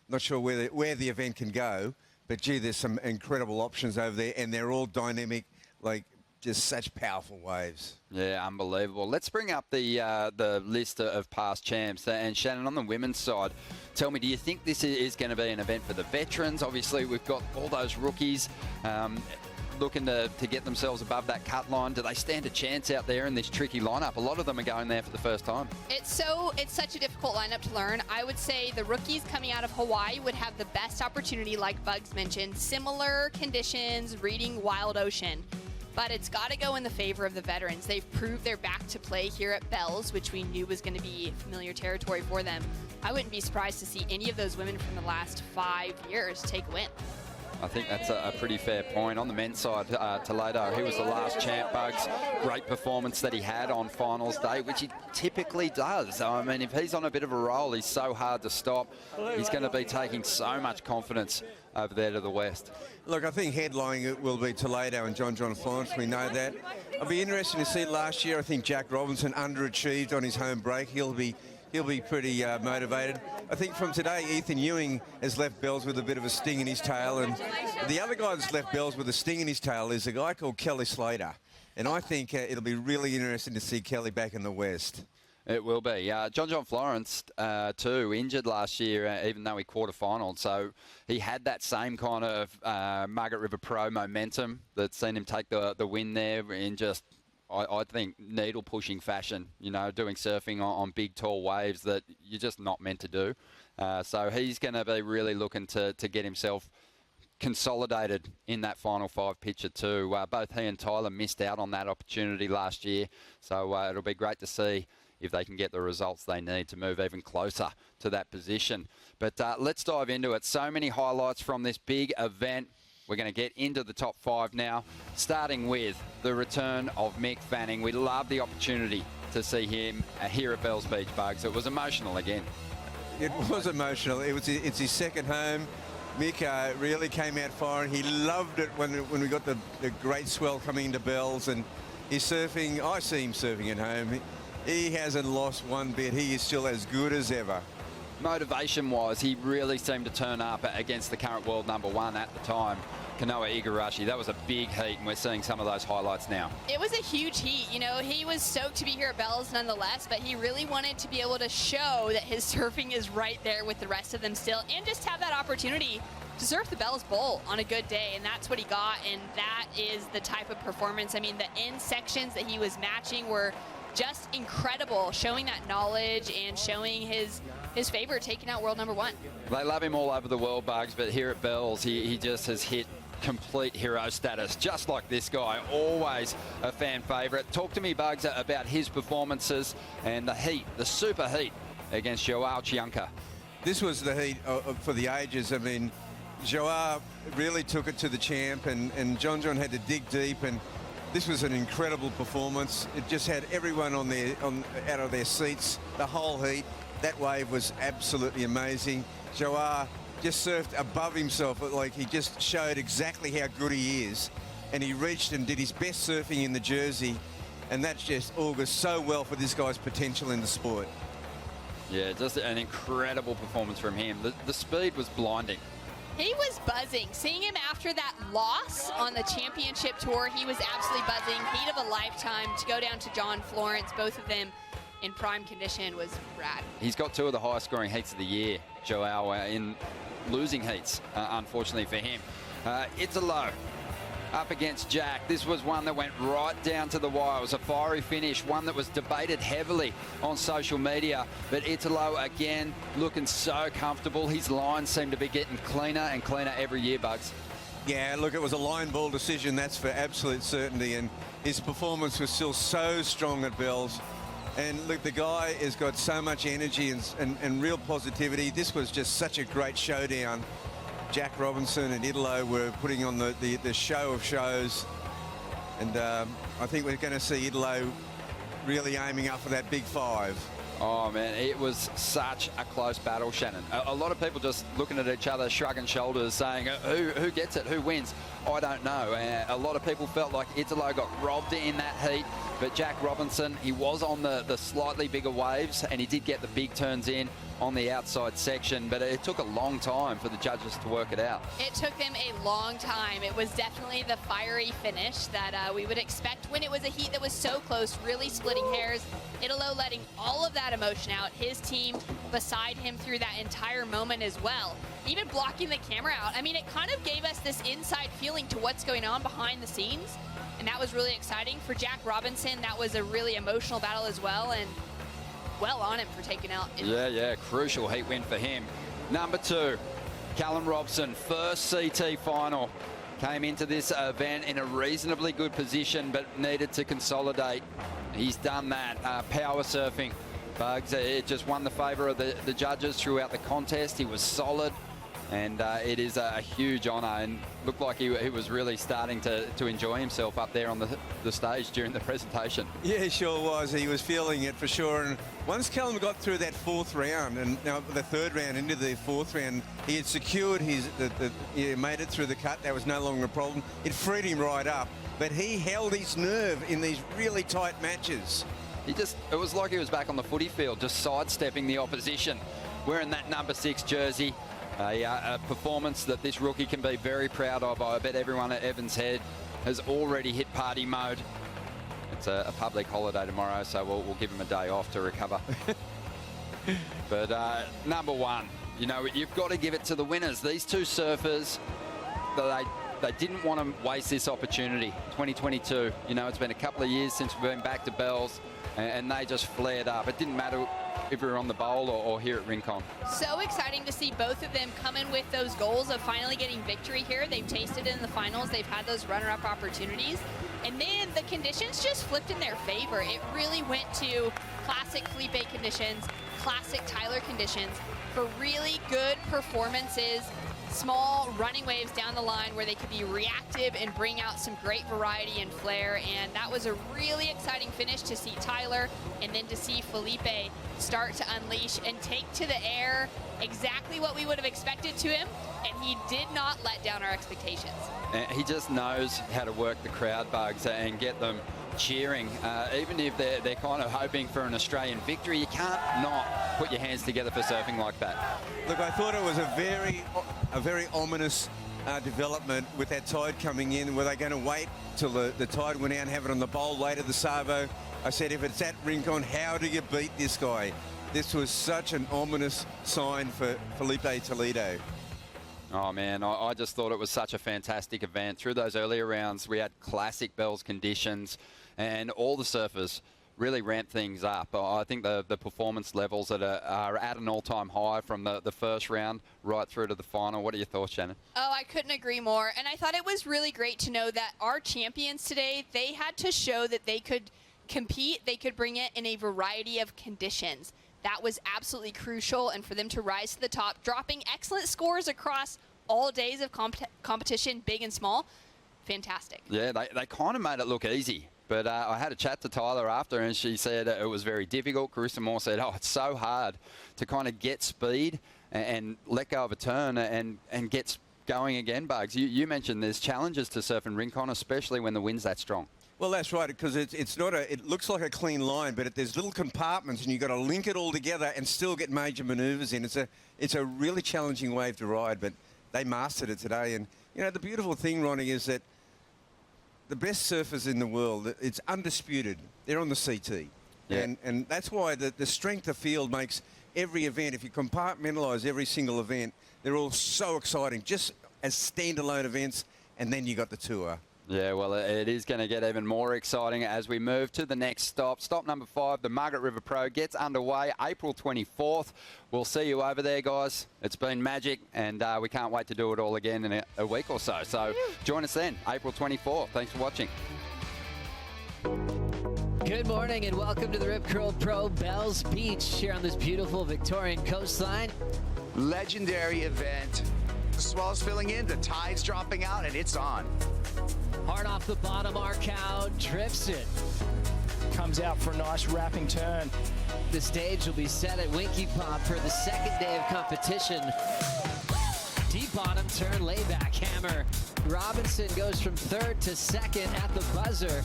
Not sure where the event can go, but gee, there's some incredible options over there, and they're all dynamic, like just such powerful waves. Yeah, unbelievable. Let's bring up the list of past champs. And Shannon, on the women's side, tell me, do you think this is going to be an event for the veterans? Obviously, we've got all those rookies looking to get themselves above that cut line. Do they stand a chance out there in this tricky lineup? A lot of them are going there for the first time. It's such a difficult lineup to learn. I would say the rookies coming out of Hawaii would have the best opportunity, like Bugs mentioned. Similar conditions, reading Wild Ocean. But it's got to go in the favor of the veterans. They've proved they're back to play here at Bells, which we knew was going to be familiar territory for them. I wouldn't be surprised to see any of those women from the last 5 years take a win. I think that's a pretty fair point. On the men's side, Toledo, he was the last champ, Bugs. Great performance that he had on finals day, which he typically does. I mean, if he's on a bit of a roll, he's so hard to stop. He's going to be taking so much confidence over there to the west. Look, I think headlining it will be Toledo and John Florence. We know that. I'll be interested to see last year. I think Jack Robinson underachieved on his home break. He'll be pretty motivated. I think from today, Ethan Ewing has left Bells with a bit of a sting in his tail, and the other guy that's left Bells with a sting in his tail is a guy called Kelly Slater. And I think it'll be really interesting to see Kelly back in the West. It will be. John Florence, too, injured last year, even though he quarterfinaled. So he had that same kind of Margaret River Pro momentum that's seen him take the win there in just, I think, needle-pushing fashion, doing surfing on big, tall waves that you're just not meant to do. So he's going to be really looking to get himself consolidated in that final five picture too. Both he and Tyler missed out on that opportunity last year. So it'll be great to see if they can get the results they need to move even closer to that position. But let's dive into it. So many highlights from this big event. We're going to get into the top five now, starting with the return of Mick Fanning. We love the opportunity to see him here at Bells Beach, Bugs. It was emotional again. It was emotional. It's his second home. Mick really came out firing. He loved it when we got the great swell coming into Bells, and he's surfing. I see him surfing at home. He hasn't lost one bit. He is still as good as ever. Motivation-wise, he really seemed to turn up against the current world number one at the time, Kanoa Igarashi. That was a big heat, and we're seeing some of those highlights now. It was a huge heat. He was stoked to be here at Bells nonetheless, but he really wanted to be able to show that his surfing is right there with the rest of them still, and just have that opportunity to surf the Bells Bowl on a good day, and that's what he got, and that is the type of performance. I mean, the end sections that he was matching were just incredible, showing that knowledge and showing his favor taking out world number one. They love him all over the world, Bugs, but here at Bells, he just has hit complete hero status, just like this guy, always a fan favourite. Talk to me, Bugs, about his performances and the heat, the super heat against Joao Chianca. This was the heat for the ages. I mean, Joao really took it to the champ, and John had to dig deep, and this was an incredible performance. It just had everyone out of their seats the whole heat. That wave was absolutely amazing. Joao just surfed above himself, like he just showed exactly how good he is, and he reached and did his best surfing in the jersey, and that just augurs so well for this guy's potential in the sport. Yeah, just an incredible performance from him. The speed was blinding. He was buzzing. Seeing him after that loss on the championship tour, he was absolutely buzzing. Heat of a lifetime to go down to John Florence, both of them in prime condition, was rad. He's got two of the highest scoring heats of the year, Joao, in losing heats, unfortunately for him. Italo up against Jack. This was one that went right down to the wire. It was a fiery finish, one that was debated heavily on social media. But Italo, again, looking so comfortable. His lines seem to be getting cleaner and cleaner every year, Bugs. Yeah, look, it was a line ball decision, that's for absolute certainty. And his performance was still so strong at Bells. And look, the guy has got so much energy and real positivity. This was just such a great showdown. Jack Robinson and Italo were putting on the show of shows. And I think we're going to see Italo really aiming up for that big five. Oh, man, it was such a close battle, Shannon. A lot of people just looking at each other, shrugging shoulders, saying, who gets it, who wins? I don't know. A lot of people felt like Italo got robbed in that heat. But Jack Robinson, he was on the slightly bigger waves, and he did get the big turns in on the outside section, but it took a long time for the judges to work it out. It took them a long time. It was definitely the fiery finish that we would expect when it was a heat that was so close, really splitting hairs. Italo letting all of that emotion out, his team beside him through that entire moment as well. Even blocking the camera out. I mean, it kind of gave us this inside feeling to what's going on behind the scenes, and that was really exciting. For Jack Robinson, that was a really emotional battle as well, and well on him for taking out. Yeah, crucial heat win for him. Number 2, Callum Robson, first CT final. Came into this event in a reasonably good position, but needed to consolidate. He's done that. Power surfing, Bugs. It just won the favour of the judges throughout the contest. He was solid, and it is a huge honour, and looked like he was really starting to enjoy himself up there on the stage during the presentation. Yeah, he sure was. He was feeling it for sure. And once Callum got through that 4th round, and now the 3rd round into the 4th round, he had secured he made it through the cut. That was no longer a problem. It freed him right up, but he held his nerve in these really tight matches. It was like he was back on the footy field, just sidestepping the opposition, wearing that number 6 jersey. A performance that this rookie can be very proud of. I bet everyone at Evans Head has already hit party mode. It's a public holiday tomorrow, so we'll give him a day off to recover. But number 1, you know, you've got to give it to the winners. These 2 surfers, they didn't want to waste this opportunity. 2022, you know, it's been a couple of years since we've been back to Bells, and they just flared up. It didn't matter if we were on the bowl or here at Rincon. So exciting to see both of them come in with those goals of finally getting victory here. They've tasted it in the finals. They've had those runner-up opportunities. And then the conditions just flipped in their favor. It really went to classic Felipe conditions, classic Tyler conditions for really good performances. Small running waves down the line where they could be reactive and bring out some great variety and flair, and that was a really exciting finish to see Tyler and then to see Felipe start to unleash and take to the air exactly what we would have expected to him, and he did not let down our expectations. And he just knows how to work the crowd, Bugs, and get them cheering. Even if they're kind of hoping for an Australian victory, you can't not put your hands together for surfing like that. Look, I thought it was a very ominous development with that tide coming in. Were they going to wait till the tide went out and have it on the bowl later, the Savo? I said, if it's at Rincon, how do you beat this guy? This was such an ominous sign for Felipe Toledo. Oh, man, I just thought it was such a fantastic event. Through those earlier rounds, we had classic Bells conditions, and all the surfers really ramped things up. I think the performance levels are at an all-time high from the first round right through to the final. What are your thoughts, Shannon? Oh, I couldn't agree more. And I thought it was really great to know that our champions today, they had to show that they could compete, they could bring it in a variety of conditions. That was absolutely crucial, and for them to rise to the top, dropping excellent scores across all days of competition, big and small, fantastic. Yeah, they kind of made it look easy. But I had a chat to Tyler after, and she said it was very difficult. Carissa Moore said, oh, it's so hard to kind of get speed and let go of a turn and get going again, Bugs. You mentioned there's challenges to surf in Rincon, especially when the wind's that strong. Well, that's right, because it's not it looks like a clean line, but there's little compartments, and you've got to link it all together and still get major manoeuvres in. It's a really challenging wave to ride, but they mastered it today. And, you know, the beautiful thing, Ronnie, is that the best surfers in the world, it's undisputed. They're on the CT. Yeah. And that's why the strength of field makes every event, if you compartmentalise every single event, they're all so exciting, just as standalone events, and then you got the tour. Yeah, well, it is going to get even more exciting as we move to the next stop. Stop number 5, the Margaret River Pro gets underway April 24th. We'll see you over there, guys. It's been magic, and we can't wait to do it all again in a week or so. So join us then, April 24th. Thanks for watching. Good morning and welcome to the Rip Curl Pro Bells Beach here on this beautiful Victorian coastline. Legendary event. The swell's filling in, the tide's dropping out, and it's on. Hard off the bottom, arc out, drifts it. Comes out for a nice wrapping turn. The stage will be set at Winky Pop for the second day of competition. Deep bottom turn, layback hammer. Robinson goes from 3rd to 2nd at the buzzer.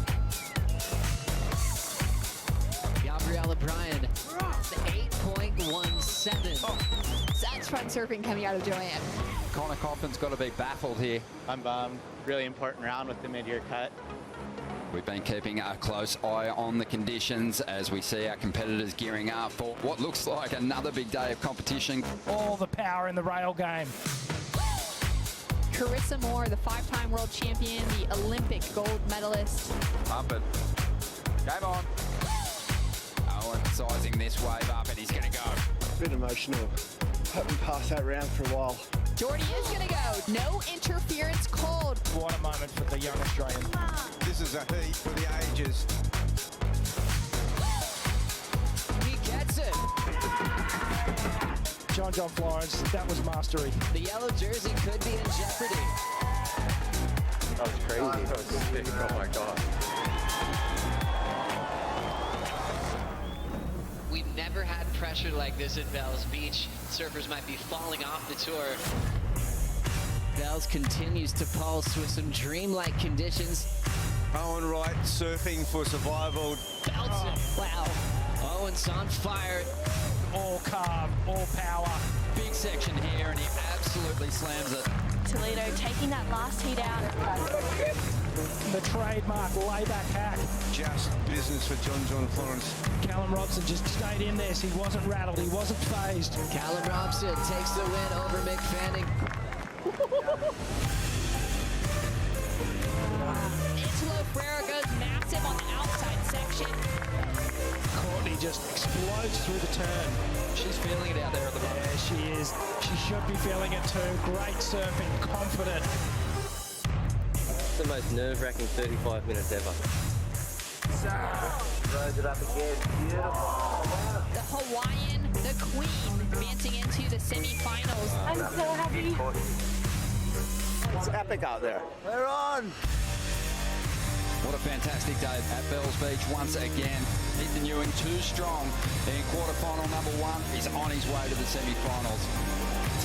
Gabriella Bryan. The 8.17. Such fun surfing coming out of Joanne. Connor Coffin's got to be baffled here. I'm bummed. Really important round with the mid-year cut. We've been keeping a close eye on the conditions as we see our competitors gearing up for what looks like another big day of competition. All the power in the rail game. Carissa Moore, the 5-time world champion, the Olympic gold medalist. Pump it. Game on. Owen sizing this wave up and he's going to go. A bit emotional. Haven't passed that round for a while. Jordy is going to go. No interference called. What a moment for the young Australian. This is a heat for the ages. He gets it. John Florence, that was mastery. The yellow jersey could be in jeopardy. That was crazy. That was sick. Oh my God. We've never had pressure like this at Bells Beach. Surfers might be falling off the tour. Bells continues to pulse with some dreamlike conditions. Owen Wright surfing for survival. Belts it. Wow. Owen's on fire. All carve, all power. Big section here and he absolutely slams it. Toledo taking that last heat out. The trademark layback hack. Just business for John Florence. Callum Robson just stayed in there, so he wasn't rattled, he wasn't phased. Callum Robson takes the win over Mick Fanning. Angelo Ferreira goes massive on the outside section. Courtney just explodes through the turn. She's feeling it out there at the moment. Yeah, she is. She should be feeling it too. Great surfing, confident. It's the most nerve-wracking 35 minutes ever. Rose it up again. Beautiful. The Hawaiian, the queen, advancing into the semifinals. I'm so happy. It's epic out there. We're on. What a fantastic day at Bells Beach once again. Ethan Ewing too strong in quarterfinal number 1. He's on his way to the semi-finals.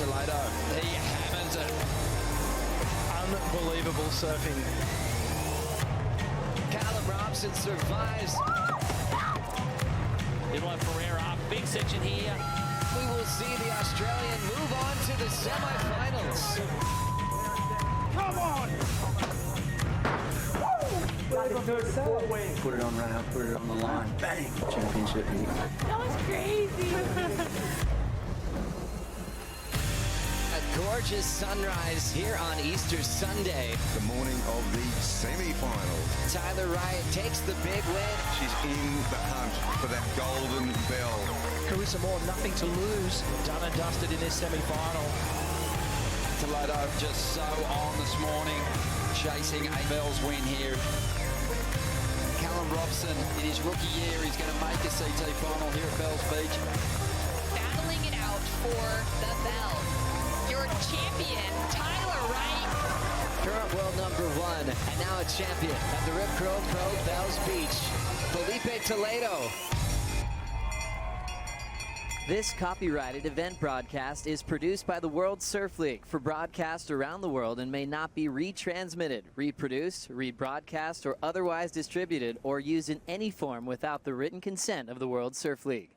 Toledo, he hammers it. Unbelievable surfing. Callum Robson survives. Eduardo Ferreira, big section here. We will see the Australian move on to the semifinals. Come on! Put it on round, put it on the line. Bang! Championship heat. That was crazy. A gorgeous sunrise here on Easter Sunday. The morning of the semi-finals. Tyler Wright takes the big win. She's in the hunt for that golden bell. Carissa Moore, nothing to lose. Done and dusted in this semi-final. Toledo just so on this morning, chasing a Bells win here. Callum Robson, in his rookie year, he's going to make a CT final here at Bells Beach. Battling it out for the bell. Your champion, Tyler Wright. Current world number 1 and now a champion at the Rip Curl Pro Bells Beach, Felipe Toledo. This copyrighted event broadcast is produced by the World Surf League for broadcast around the world and may not be retransmitted, reproduced, rebroadcast, or otherwise distributed or used in any form without the written consent of the World Surf League.